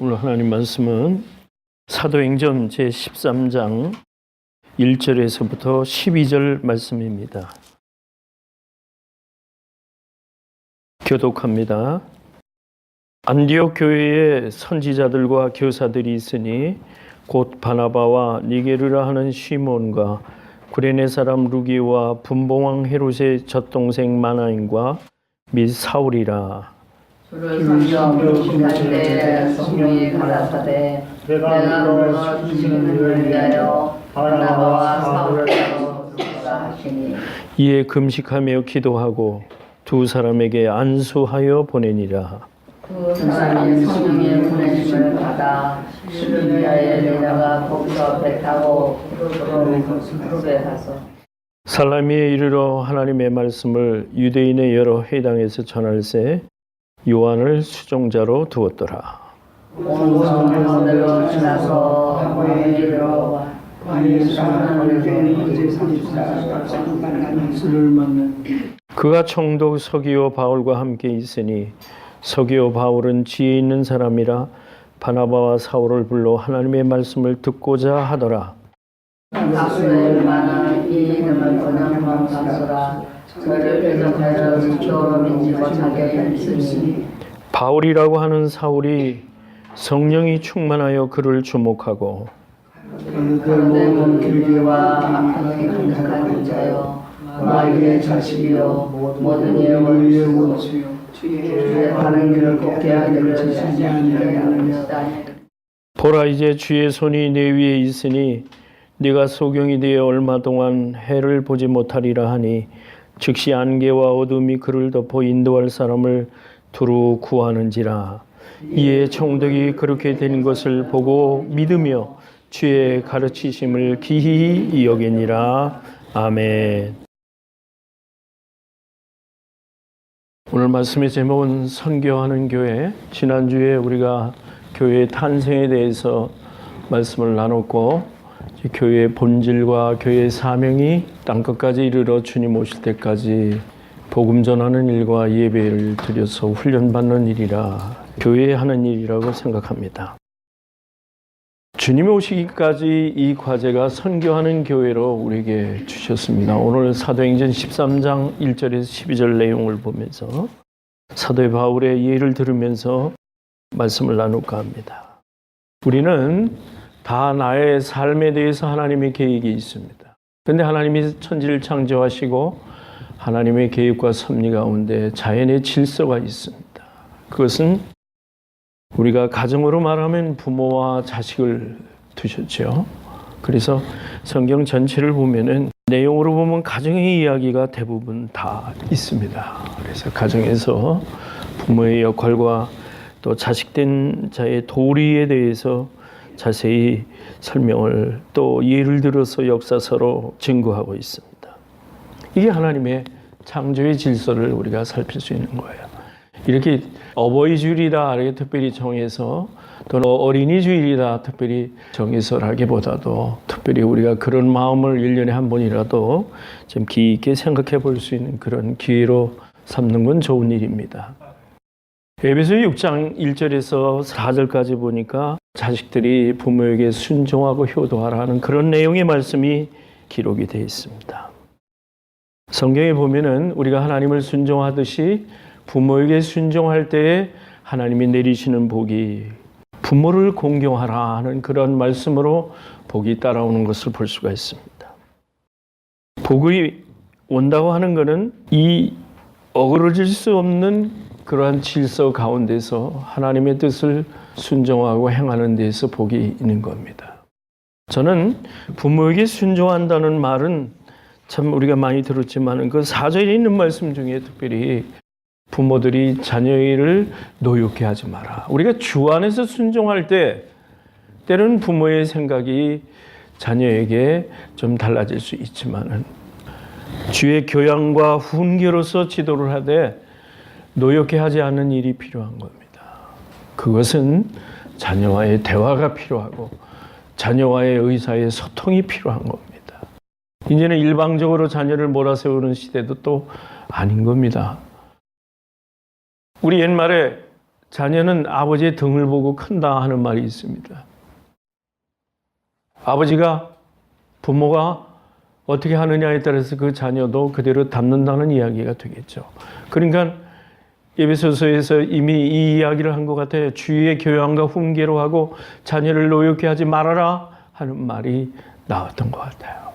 오늘 하나님 말씀은 사도행전 제13장 1절에서부터 12절 말씀입니다. 교독합니다. 안디옥 교회에 선지자들과 교사들이 있으니 곧 바나바와 니게르라 하는 시몬과 구레네 사람 루기와 분봉왕 헤롯의 젖동생 마나인과 및 사울이라. 주를 섬겨 때 성령이 가라사대 내가 너로 주시는 위하여 바나바와 사울을 부르라 하시니 이에 금식하며 기도하고 두 사람에게 안수하여 보내니라. 그 사람이 성령의 보내심을 받아 시리아에 내려가 거기서 배 타고 루베 가서 살라미에 이르러 하나님의 말씀을 유대인의 여러 회당에서 전할세 요한을 수종자로 두었더라. 온 성도들로 지나서 한국에 이르러 그가 총독 서기오 바울과 함께 있으니 서기오 바울은 지혜 있는 사람이라 바나바와 사울을 불러 하나님의 말씀을 듣고자 하더라. 가수의 많은 이 이름을 번역한 가수라 저를 대적하여 지도로 민지고 자격이 있으니 바울이라고 하는 사울이 성령이 충만하여 그를 주목하고 그런데 몸 길기와 악함이 가득한 자여 마귀의 자식이요 모든 일을 위해 원수요 주의 바른 길을 걷게 하기를 주시지 아니하였다. 보라 이제 주의 손이 내 위에 있으니 네가 소경이 되어 얼마 동안 해를 보지 못하리라 하니 즉시 안개와 어둠이 그를 덮어 인도할 사람을 두루 구하는지라. 이에 총독이 그렇게 된 것을 보고 믿으며 주의 가르치심을 기히 여기니라. 아멘. 오늘 말씀의 제목은 선교하는 교회. 지난주에 우리가 교회의 탄생에 대해서 말씀을 나눴고 교회의 본질과 교회의 사명이 땅끝까지 이르러 주님 오실 때까지 복음 전하는 일과 예배를 드려서 훈련받는 일이라 교회에 하는 일이라고 생각합니다. 주님 오시기까지 이 과제가 선교하는 교회로 우리에게 주셨습니다. 오늘 사도행전 13장 1절에서 12절 내용을 보면서 사도 바울의 예를 들으면서 말씀을 나눌까 합니다. 우리는 다 나의 삶에 대해서 하나님의 계획이 있습니다. 그런데 하나님이 천지를 창조하시고 하나님의 계획과 섭리 가운데 자연의 질서가 있습니다. 그것은 우리가 가정으로 말하면 부모와 자식을 두셨죠. 그래서 성경 전체를 보면은 내용으로 보면 가정의 이야기가 대부분 다 있습니다. 그래서 가정에서 부모의 역할과 또 자식된 자의 도리에 대해서 자세히 설명을 또 예를 들어서 역사서로 증거하고 있습니다. 이게 하나님의 창조의 질서를 우리가 살필 수 있는 거예요. 이렇게 어버이 주일이다 이렇게 특별히 정해서 또는 어린이 주일이다 특별히 정해서라기보다도 특별히 우리가 그런 마음을 1년에 한 번이라도 좀 깊게 생각해 볼 수 있는 그런 기회로 삼는 건 좋은 일입니다. 에베소 6장 1절에서 4절까지 보니까 자식들이 부모에게 순종하고 효도하라는 그런 내용의 말씀이 기록이 되어 있습니다. 성경에 보면은 우리가 하나님을 순종하듯이 부모에게 순종할 때에 하나님이 내리시는 복이 부모를 공경하라 하는 그런 말씀으로 복이 따라오는 것을 볼 수가 있습니다. 복이 온다고 하는 것은 이 어그러질 수 없는 그러한 질서 가운데서 하나님의 뜻을 순종하고 행하는 데에서 복이 있는 겁니다. 저는 부모에게 순종한다는 말은 참 우리가 많이 들었지만 그 4절에 있는 말씀 중에 특별히 부모들이 자녀를 노엽게 하지 마라. 우리가 주 안에서 순종할 때 때로는 부모의 생각이 자녀에게 좀 달라질 수 있지만 주의 교양과 훈계로서 지도를 하되 노엽게 하지 않는 일이 필요한 겁니다. 그것은 자녀와의 대화가 필요하고 자녀와의 의사의 소통이 필요한 겁니다. 이제는 일방적으로 자녀를 몰아세우는 시대도 또 아닌 겁니다. 우리 옛말에 자녀는 아버지의 등을 보고 큰다 하는 말이 있습니다. 아버지가, 부모가 어떻게 하느냐에 따라서 그 자녀도 그대로 닮는다는 이야기가 되겠죠. 그러니까 에베소서에서 이미 이 이야기를 한 것 같아요. 주위의 교양과 훈계로 하고 자녀를 노엽게 하지 말아라 하는 말이 나왔던 것 같아요.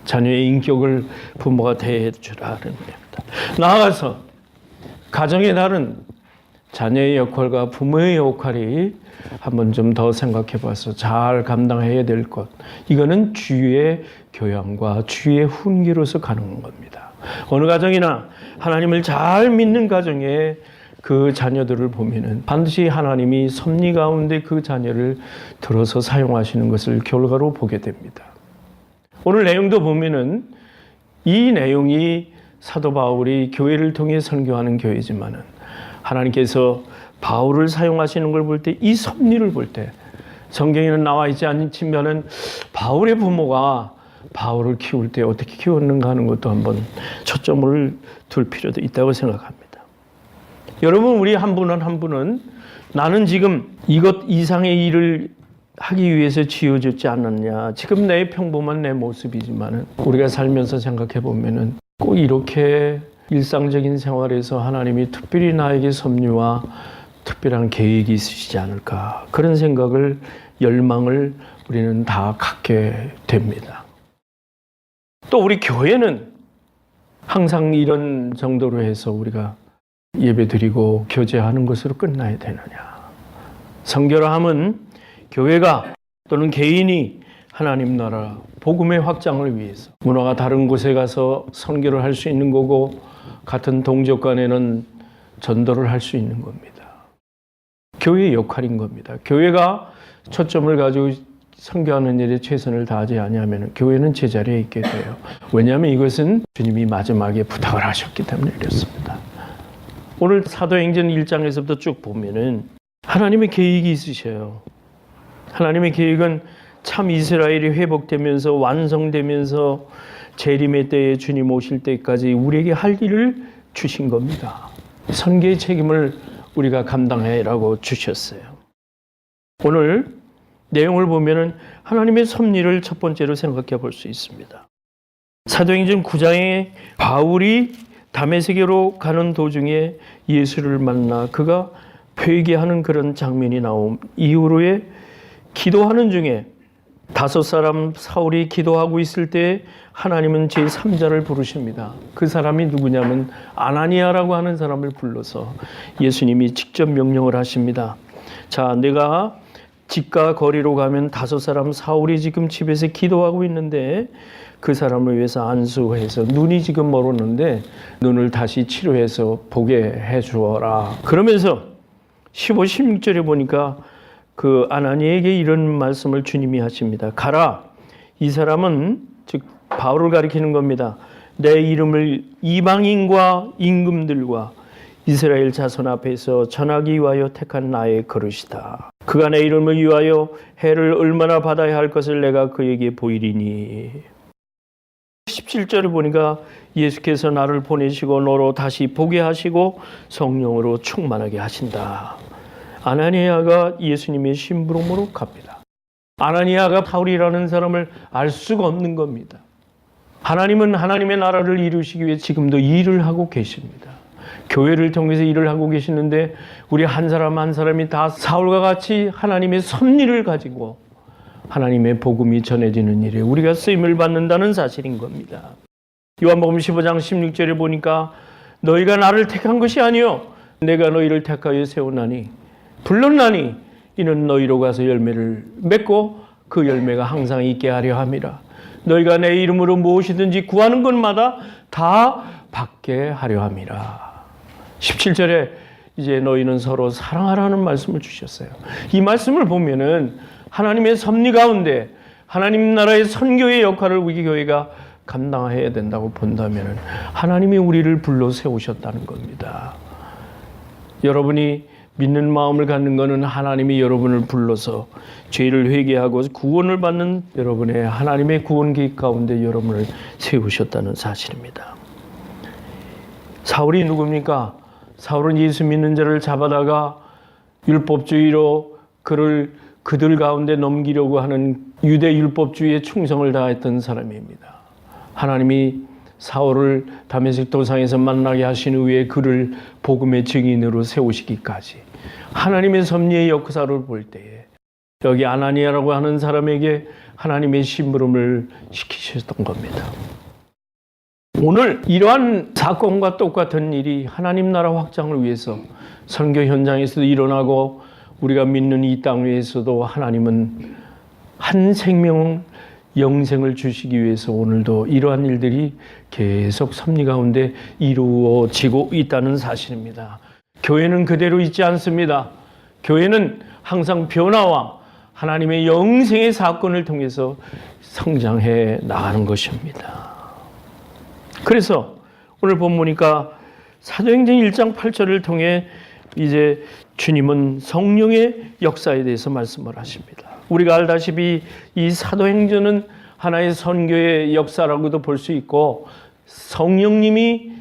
자녀의 인격을 부모가 대해주라는 겁니다. 나아가서 가정에 다른 자녀의 역할과 부모의 역할이 한번 좀 더 생각해 봐서 잘 감당해야 될 것. 이거는 주위의 교양과 주위의 훈계로서 가는 겁니다. 어느 가정이나 하나님을 잘 믿는 가정에 그 자녀들을 보면은 반드시 하나님이 섭리 가운데 그 자녀를 들어서 사용하시는 것을 결과로 보게 됩니다. 오늘 내용도 보면은 이 내용이 사도 바울이 교회를 통해 선교하는 교회지만은 하나님께서 바울을 사용하시는 걸 볼 때, 이 섭리를 볼 때, 성경에는 나와 있지 않지만은 바울의 부모가 바울을 키울 때 어떻게 키웠는가 하는 것도 한번 초점을 둘 필요도 있다고 생각합니다. 여러분, 우리 한 분은 한 분은 나는 지금 이것 이상의 일을 하기 위해서 지어졌지 않았냐. 지금 내 평범한 내 모습이지만은 우리가 살면서 생각해 보면은 꼭 이렇게 일상적인 생활에서 하나님이 특별히 나에게 섭리와 특별한 계획이 있으시지 않을까. 그런 생각을, 열망을 우리는 다 갖게 됩니다. 또 우리 교회는 항상 이런 정도로 해서 우리가 예배드리고 교제하는 것으로 끝나야 되느냐. 선교라 함은 교회가 또는 개인이 하나님 나라 복음의 확장을 위해서 문화가 다른 곳에 가서 선교를 할 수 있는 거고 같은 동족 간에는 전도를 할 수 있는 겁니다. 교회의 역할인 겁니다. 교회가 초점을 가지고 선교하는 일에 최선을 다하지 아니하면 교회는 제자리에 있게 돼요. 왜냐하면 이것은 주님이 마지막에 부탁을 하셨기 때문에 그렇습니다. 오늘 사도행전 1장에서부터 쭉 보면은 하나님의 계획이 있으셔요. 하나님의 계획은 참 이스라엘이 회복되면서 완성되면서 재림의 때에 주님 오실 때까지 우리에게 할 일을 주신 겁니다. 선교의 책임을 우리가 감당해라고 주셨어요. 오늘 내용을 보면은 하나님의 섭리를 첫 번째로 생각해 볼 수 있습니다. 사도행전 9장에 바울이 다메섹으로 가는 도중에 예수를 만나 그가 회개하는 그런 장면이 나온 이후로에 기도하는 중에 5사람 사울이 기도하고 있을 때 하나님은 제3자를 부르십니다. 그 사람이 누구냐면 아나니아라고 하는 사람을 불러서 예수님이 직접 명령을 하십니다. 자, 내가 집과 거리로 가면 5사람 사울이 지금 집에서 기도하고 있는데 그 사람을 위해서 안수해서 눈이 지금 멀었는데 눈을 다시 치료해서 보게 해 주어라. 그러면서 15, 16절에 보니까 그 아나니에게 이런 말씀을 주님이 하십니다. 가라. 이 사람은 즉 바울을 가리키는 겁니다. 내 이름을 이방인과 임금들과 이스라엘 자손 앞에서 전하기 위하여 택한 나의 그릇이다. 그가 내 이름을 위하여 해를 얼마나 받아야 할 것을 내가 그에게 보이리니. 17절에 보니까 예수께서 나를 보내시고 너로 다시 보게 하시고 성령으로 충만하게 하신다. 아나니아가 예수님의 심부름으로 갑니다. 아나니아가 바울이라는 사람을 알 수가 없는 겁니다. 하나님은 하나님의 나라를 이루시기 위해 지금도 일을 하고 계십니다. 교회를 통해서 일을 하고 계시는데 우리 한 사람 한 사람이 다 사울과 같이 하나님의 섭리를 가지고 하나님의 복음이 전해지는 일에 우리가 쓰임을 받는다는 사실인 겁니다. 요한복음 15장 16절에 보니까 너희가 나를 택한 것이 아니요 내가 너희를 택하여 세우나니 불렀나니 이는 너희로 가서 열매를 맺고 그 열매가 항상 있게 하려 함이라. 너희가 내 이름으로 무엇이든지 구하는 것마다 다 받게 하려 함이라. 17절에 이제 너희는 서로 사랑하라는 말씀을 주셨어요. 이 말씀을 보면은 하나님의 섭리 가운데 하나님 나라의 선교의 역할을 우리 교회가 감당해야 된다고 본다면은 하나님이 우리를 불러 세우셨다는 겁니다. 여러분이 믿는 마음을 갖는 것은 하나님이 여러분을 불러서 죄를 회개하고 구원을 받는 여러분의 하나님의 구원 계획 가운데 여러분을 세우셨다는 사실입니다. 사울이 누굽니까? 사울은 예수 믿는 자를 잡아다가 율법주의로 그들 가운데 넘기려고 하는 유대 율법주의에 충성을 다했던 사람입니다. 하나님이 사울을 다메섹 도상에서 만나게 하신 후에 그를 복음의 증인으로 세우시기까지 하나님의 섭리의 역사를 볼 때에 여기 아나니아라고 하는 사람에게 하나님의 심부름을 시키셨던 겁니다. 오늘 이러한 사건과 똑같은 일이 하나님 나라 확장을 위해서 선교 현장에서도 일어나고 우리가 믿는 이 땅 위에서도 하나님은 한 생명 영생을 주시기 위해서 오늘도 이러한 일들이 계속 섭리 가운데 이루어지고 있다는 사실입니다. 교회는 그대로 있지 않습니다. 교회는 항상 변화와 하나님의 영생의 사건을 통해서 성장해 나가는 것입니다. 그래서 오늘 본문이니까 사도행전 1장 8절을 통해 이제 주님은 성령의 역사에 대해서 말씀을 하십니다. 우리가 알다시피 이 사도행전은 하나의 선교의 역사라고도 볼 수 있고 성령님이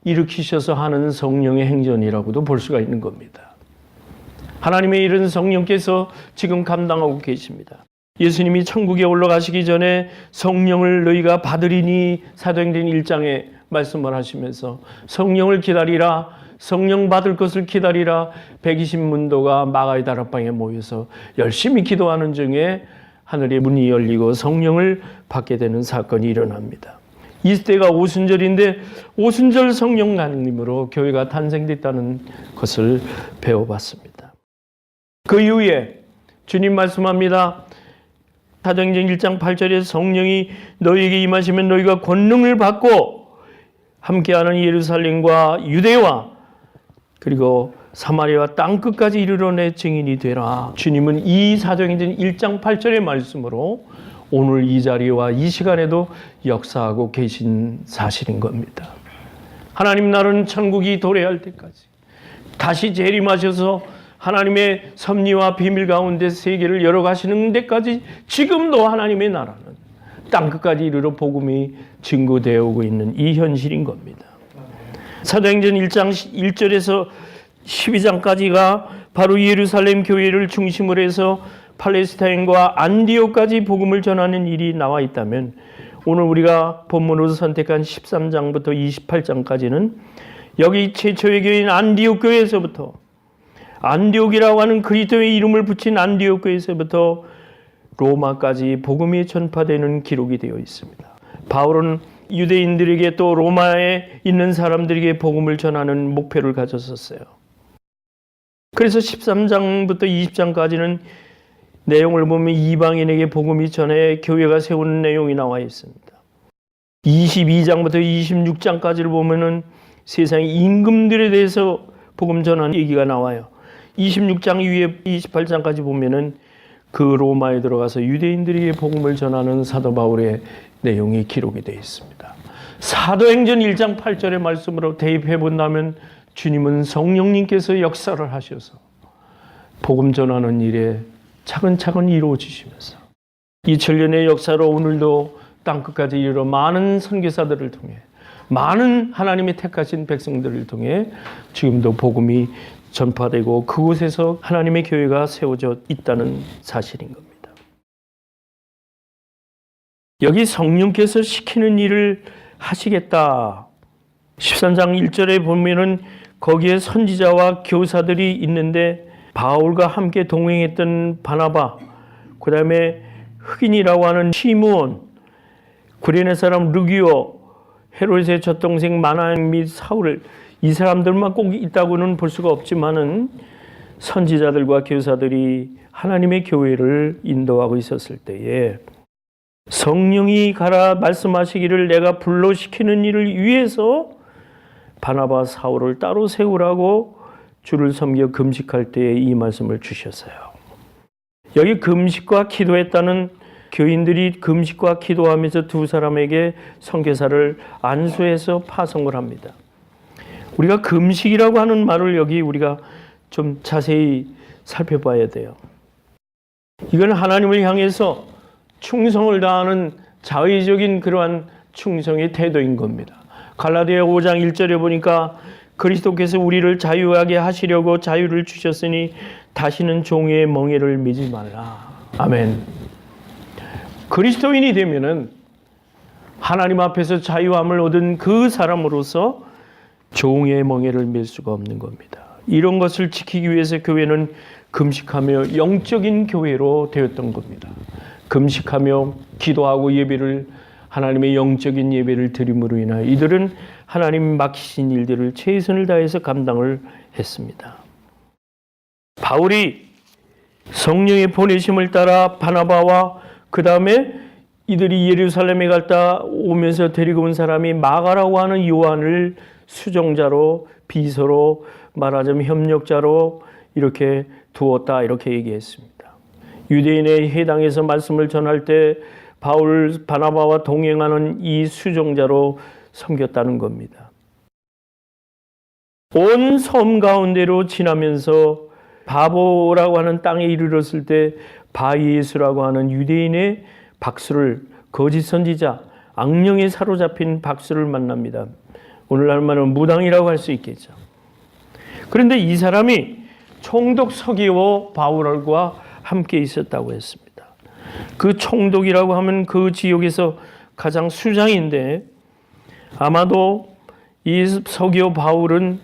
일으키셔서 하는 성령의 행전이라고도 볼 수가 있는 겁니다. 하나님의 일은 성령께서 지금 감당하고 계십니다. 예수님이 천국에 올라가시기 전에 성령을 너희가 받으리니 사도행전 1장에 말씀을 하시면서 성령을 기다리라, 성령 받을 것을 기다리라. 120문도가 마가의 다락방에 모여서 열심히 기도하는 중에 하늘의 문이 열리고 성령을 받게 되는 사건이 일어납니다. 이때가 오순절인데 오순절 성령 강림으로 교회가 탄생됐다는 것을 배워봤습니다. 그 이후에 주님 말씀합니다. 사도행전 1장 8절에 성령이 너희에게 임하시면 너희가 권능을 받고 함께하는 예루살렘과 유대와 그리고 사마리아와 땅끝까지 이르러 내 증인이 되라. 주님은 이 사도행전 1장 8절의 말씀으로 오늘 이 자리와 이 시간에도 역사하고 계신 사실인 겁니다. 하나님 나라는 천국이 도래할 때까지 다시 재림하셔서 하나님의 섭리와 비밀 가운데 세계를 열어가시는 데까지 지금도 하나님의 나라는 땅끝까지 이르러 복음이 증거되어 오고 있는 이 현실인 겁니다. 사도행전 1장 1절에서 12장까지가 바로 예루살렘 교회를 중심으로 해서 팔레스타인과 안디옥까지 복음을 전하는 일이 나와 있다면 오늘 우리가 본문으로 선택한 13장부터 28장까지는 여기 최초의 교회인 안디옥 교회에서부터 안디옥이라고 하는 그리스도의 이름을 붙인 안디옥 교회에서부터 로마까지 복음이 전파되는 기록이 되어 있습니다. 바울은 유대인들에게 또 로마에 있는 사람들에게 복음을 전하는 목표를 가졌었어요. 그래서 13장부터 20장까지는 내용을 보면 이방인에게 복음이 전해 교회가 세우는 내용이 나와 있습니다. 22장부터 26장까지를 보면은 세상의 임금들에 대해서 복음 전하는 얘기가 나와요. 26장 이후에 28장까지 보면은 그 로마에 들어가서 유대인들에게 복음을 전하는 사도 바울의 내용이 기록이 되어 있습니다. 사도행전 1장 8절의 말씀으로 대입해 본다면 주님은 성령님께서 역사를 하셔서 복음 전하는 일에 차근차근 이루어지시면서 2000년의 역사로 오늘도 땅끝까지 이르러 많은 선교사들을 통해 많은 하나님의 택하신 백성들을 통해 지금도 복음이 전파되고 그곳에서 하나님의 교회가 세워져 있다는 사실인 겁니다. 여기 성령께서 시키는 일을 하시겠다. 13장 1절에 보면은 거기에 선지자와 교사들이 있는데 바울과 함께 동행했던 바나바, 그 다음에 흑인이라고 하는 시므온, 구레네 사람 르기오, 헤롯의 젖동생 마나행 및 사울, 이 사람들만 꼭 있다고는 볼 수가 없지만은 선지자들과 교사들이 하나님의 교회를 인도하고 있었을 때에 성령이 가라 말씀하시기를 내가 불러시키는 일을 위해서 바나바 사울을 따로 세우라고 주를 섬겨 금식할 때에 이 말씀을 주셨어요. 여기 금식과 기도했다는 교인들이 금식과 기도하면서 두 사람에게 선교사를 안수해서 파송을 합니다. 우리가 금식이라고 하는 말을 여기 우리가 좀 자세히 살펴봐야 돼요. 이건 하나님을 향해서 충성을 다하는 자의적인 그러한 충성의 태도인 겁니다. 갈라디아 5장 1절에 보니까 그리스도께서 우리를 자유하게 하시려고 자유를 주셨으니 다시는 종의 멍에를 매지 말라. 아멘. 그리스도인이 되면은 하나님 앞에서 자유함을 얻은 그 사람으로서 종의 멍에를 맬 수가 없는 겁니다. 이런 것을 지키기 위해서 교회는 금식하며 영적인 교회로 되었던 겁니다. 금식하며 기도하고 예배를 하나님의 영적인 예배를 드림으로 인하여 이들은 하나님 맡기신 일들을 최선을 다해서 감당을 했습니다. 바울이 성령의 보내심을 따라 바나바와 그 다음에 이들이 예루살렘에 갔다 오면서 데리고 온 사람이 마가라고 하는 요한을 수종자로 비서로 말하자면 협력자로 이렇게 두었다 이렇게 얘기했습니다. 유대인의 회당에서 말씀을 전할 때 바울 바나바와 동행하는 이 수종자로 섬겼다는 겁니다. 온 섬 가운데로 지나면서 바보라고 하는 땅에 이르렀을 때 바이예수라고 하는 유대인의 박수를 거짓 선지자 악령에 사로잡힌 박수를 만납니다. 오늘날 말은 무당이라고 할 수 있겠죠. 그런데 이 사람이 총독 서기오 바울과 함께 있었다고 했습니다. 그 총독이라고 하면 그 지역에서 가장 수장인데 아마도 이 서기오 바울은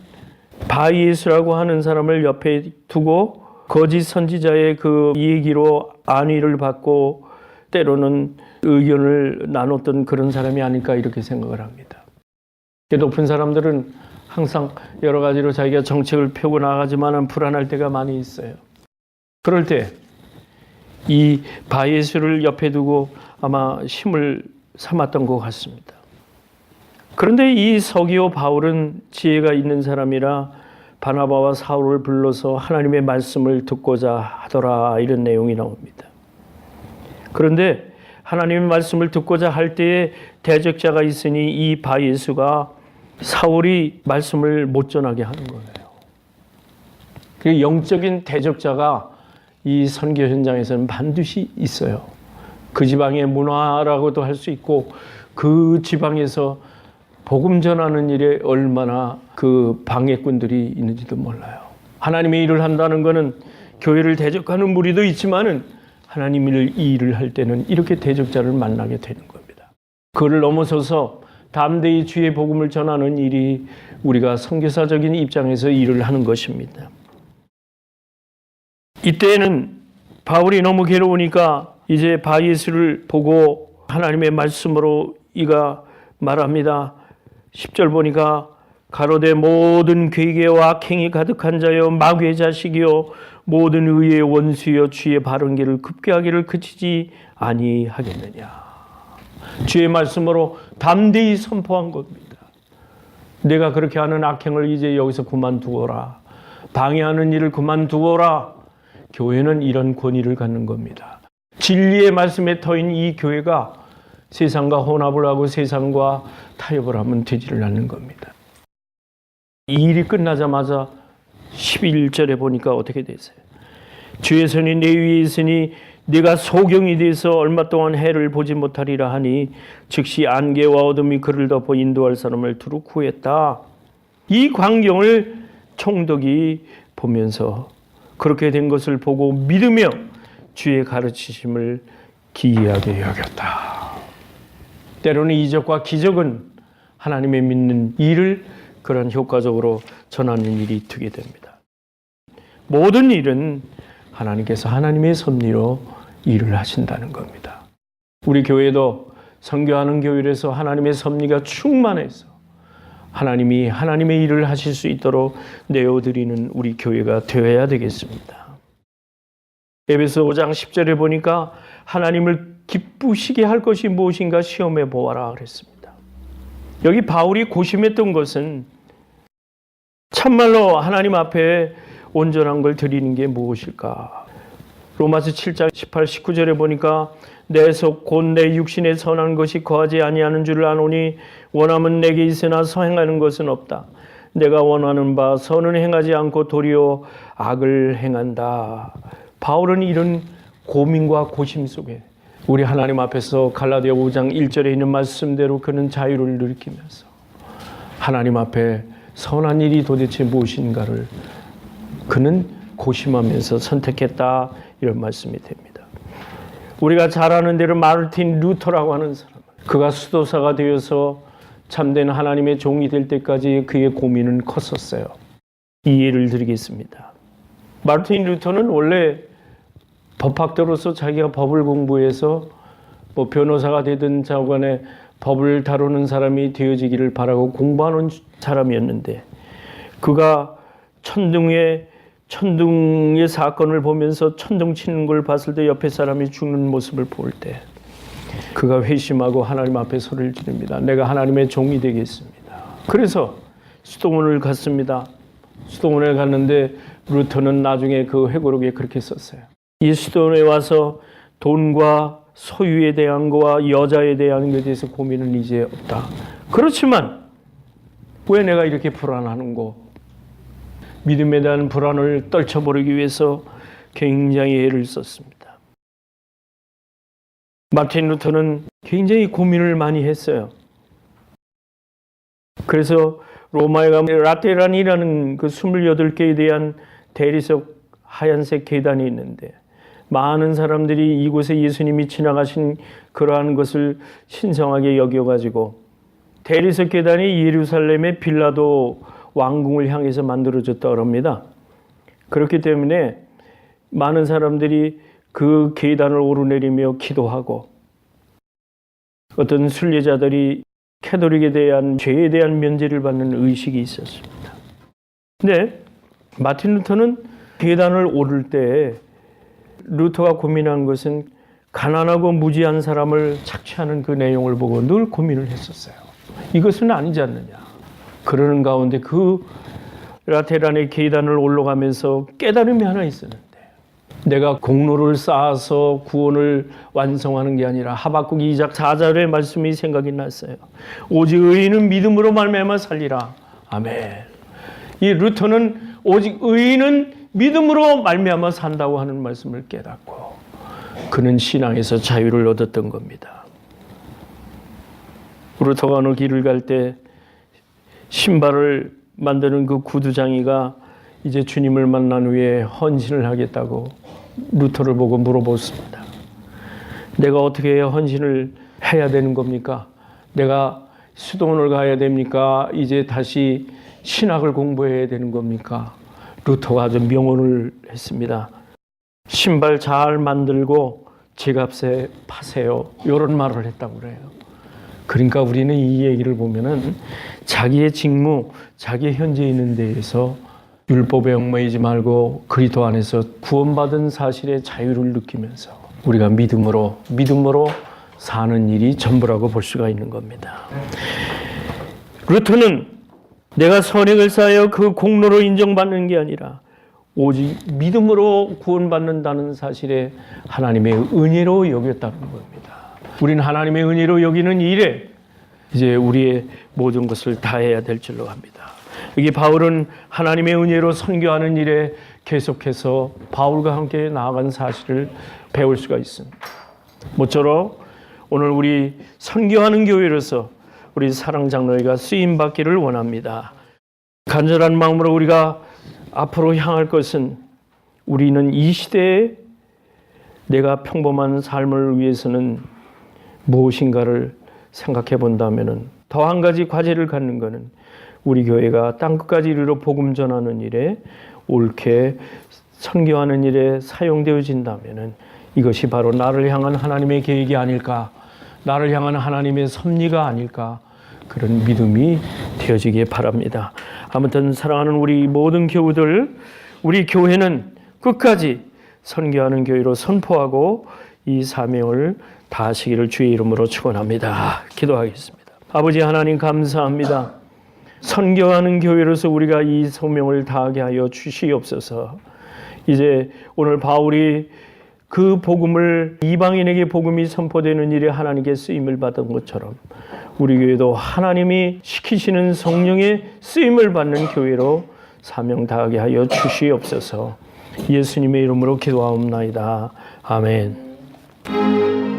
바이예수라고 하는 사람을 옆에 두고 거짓 선지자의 그 얘기로 안위를 받고 때로는 의견을 나눴던 그런 사람이 아닐까 이렇게 생각을 합니다. 높은 사람들은 항상 여러 가지로 자기가 정책을 펴고 나가지만 불안할 때가 많이 있어요. 그럴 때 이 바이예수를 옆에 두고 아마 힘을 삼았던 것 같습니다. 그런데 이 서기오 바울은 지혜가 있는 사람이라 바나바와 사울을 불러서 하나님의 말씀을 듣고자 하더라 이런 내용이 나옵니다. 그런데 하나님의 말씀을 듣고자 할 때에 대적자가 있으니 이 바이예수가 사울이 말씀을 못 전하게 하는 거예요. 그 영적인 대적자가 이 선교 현장에서는 반드시 있어요. 그 지방의 문화라고도 할 수 있고 그 지방에서 복음 전하는 일에 얼마나 그 방해꾼들이 있는지도 몰라요. 하나님의 일을 한다는 것은 교회를 대적하는 무리도 있지만은 하나님의 일을 할 때는 이렇게 대적자를 만나게 되는 겁니다. 그를 넘어서서 담대히 주의 복음을 전하는 일이 우리가 선교사적인 입장에서 일을 하는 것입니다. 이때는 바울이 너무 괴로우니까 이제 바이예수를 보고 하나님의 말씀으로 이가 말합니다. 10절 보니까 가로되 모든 괴계와 악행이 가득한 자여 마귀의 자식이요 모든 의의 원수여 주의 바른 길을 급게하기를 그치지 아니하겠느냐. 주의 말씀으로 담대히 선포한 겁니다. 내가 그렇게 하는 악행을 이제 여기서 그만두어라. 방해하는 일을 그만두어라. 교회는 이런 권위를 갖는 겁니다. 진리의 말씀에 터인 이 교회가 세상과 혼합을 하고 세상과 타협을 하면 되지를 않는 겁니다. 이 일이 끝나자마자 11절에 보니까 어떻게 되세요? 주의 손이 내 위에 있으니 네가 소경이 돼서 얼마 동안 해를 보지 못하리라 하니 즉시 안개와 어둠이 그를 덮어 인도할 사람을 두루 구했다. 이 광경을 총독이 보면서 그렇게 된 것을 보고 믿으며 주의 가르치심을 기이하게 여겼다. 때로는 이적과 기적은 하나님의 믿는 일을 그런 효과적으로 전하는 일이 되게 됩니다. 모든 일은 하나님께서 하나님의 섭리로 일을 하신다는 겁니다. 우리 교회도 선교하는 교회에서 하나님의 섭리가 충만해서 하나님이 하나님의 일을 하실 수 있도록 내어드리는 우리 교회가 되어야 되겠습니다. 에베소 5장 10절에 보니까 하나님을 기쁘시게 할 것이 무엇인가 시험해 보아라 그랬습니다. 여기 바울이 고심했던 것은 참말로 하나님 앞에 온전한 걸 드리는 게 무엇일까? 로마서 7장 18, 19절에 보니까 내 속 곧 내 육신에 선한 것이 거하지 아니하는 줄을 아노니 원함은 내게 있으나 서행하는 것은 없다. 내가 원하는 바 선은 행하지 않고 도리어 악을 행한다. 바울은 이런 고민과 고심 속에 우리 하나님 앞에서 갈라디아 5장 1절에 있는 말씀대로 그는 자유를 느끼면서 하나님 앞에 선한 일이 도대체 무엇인가를 그는 고심하면서 선택했다, 이런 말씀이 됩니다. 우리가 잘 아는 대로 마르틴 루터라고 하는 사람, 그가 수도사가 되어서 참된 하나님의 종이 될 때까지 그의 고민은 컸었어요. 이 예를 드리겠습니다. 마르틴 루터는 원래 법학자로서 자기가 법을 공부해서 뭐 변호사가 되든 자관에 법을 다루는 사람이 되어지기를 바라고 공부하는 사람이었는데, 그가 천둥의 사건을 보면서 천둥 치는 걸 봤을 때 옆에 사람이 죽는 모습을 볼 때 그가 회심하고 하나님 앞에 소리를 지릅니다. 내가 하나님의 종이 되겠습니다. 그래서 수도원을 갔습니다. 수도원에 갔는데 루터는 나중에 그 회고록에 그렇게 썼어요. 이 수도원에 와서 돈과 소유에 대한 거와 여자에 대한 것에 대해서 고민은 이제 없다. 그렇지만 왜 내가 이렇게 불안하는고? 믿음에 대한 불안을 떨쳐버리기 위해서 굉장히 애를 썼습니다. 마틴 루터는 굉장히 고민을 많이 했어요. 그래서 로마에 가면 라테란이라는 그 28개에 대한 대리석 하얀색 계단이 있는데, 많은 사람들이 이곳에 예수님이 지나가신 그러한 것을 신성하게 여겨가지고, 대리석 계단이 예루살렘의 빌라도 왕궁을 향해서 만들어졌다고 합니다. 그렇기 때문에 많은 사람들이 그 계단을 오르내리며 기도하고, 어떤 순례자들이 캐톨릭에 대한 죄에 대한 면제를 받는 의식이 있었습니다. 근데 마틴 루터는 계단을 오를 때 루터가 고민한 것은 가난하고 무지한 사람을 착취하는 그 내용을 보고 늘 고민을 했었어요. 이것은 아니지 않느냐. 그러는 가운데 그 라테란의 계단을 올라가면서 깨달음이 하나 있었는데, 내가 공로를 쌓아서 구원을 완성하는 게 아니라 하박국 2장 4절의 말씀이 생각이 났어요. 오직 의인은 믿음으로 말미암아 살리라. 아멘. 이 루터는 오직 의인은 믿음으로 말미암아 산다고 하는 말씀을 깨닫고 그는 신앙에서 자유를 얻었던 겁니다. 루터가 어느 길을 갈 때 신발을 만드는 그 구두장이가 이제 주님을 만난 후에 헌신을 하겠다고 루터를 보고 물어봤습니다. 내가 어떻게 헌신을 해야 되는 겁니까? 내가 수도원을 가야 됩니까? 이제 다시 신학을 공부해야 되는 겁니까? 루터가 아주 명언을 했습니다. 신발 잘 만들고 제값에 파세요. 이런 말을 했다고 그래요. 그러니까 우리는 이 얘기를 보면은 자기의 직무, 자기의 현재 있는 데에서 율법에 얽매이지 말고 그리스도 안에서 구원받은 사실의 자유를 느끼면서 우리가 믿음으로 사는 일이 전부라고 볼 수가 있는 겁니다. 루터는 내가 선행을 쌓여 그 공로로 인정받는 게 아니라 오직 믿음으로 구원받는다는 사실에 하나님의 은혜로 여겼다는 겁니다. 우리는 하나님의 은혜로 여기는 일에 이제 우리의 모든 것을 다해야 될 줄로 압니다. 여기 바울은 하나님의 은혜로 선교하는 일에 계속해서 바울과 함께 나아간 사실을 배울 수가 있습니다. 모쪼록 오늘 우리 선교하는 교회로서 우리 사랑 장로회가 쓰임 받기를 원합니다. 간절한 마음으로 우리가 앞으로 향할 것은, 우리는 이 시대에 내가 평범한 삶을 위해서는 무엇인가를 생각해 본다면 더 한 가지 과제를 갖는 것은 우리 교회가 땅끝까지 이르러 복음 전하는 일에 옳게 선교하는 일에 사용되어진다면 이것이 바로 나를 향한 하나님의 계획이 아닐까, 나를 향한 하나님의 섭리가 아닐까, 그런 믿음이 되어지기에 바랍니다. 아무튼 사랑하는 우리 모든 교우들, 우리 교회는 끝까지 선교하는 교회로 선포하고 이 사명을 다하시기를 주의 이름으로 축원합니다. 기도하겠습니다. 아버지 하나님 감사합니다. 선교하는 교회로서 우리가 이 소명을 다하게 하여 주시옵소서. 이제 오늘 바울이 그 복음을 이방인에게 복음이 선포되는 일에 하나님께 쓰임을 받은 것처럼 우리 교회도 하나님이 시키시는 성령의 쓰임을 받는 교회로 사명 다하게 하여 주시옵소서. 예수님의 이름으로 기도하옵나이다. 아멘.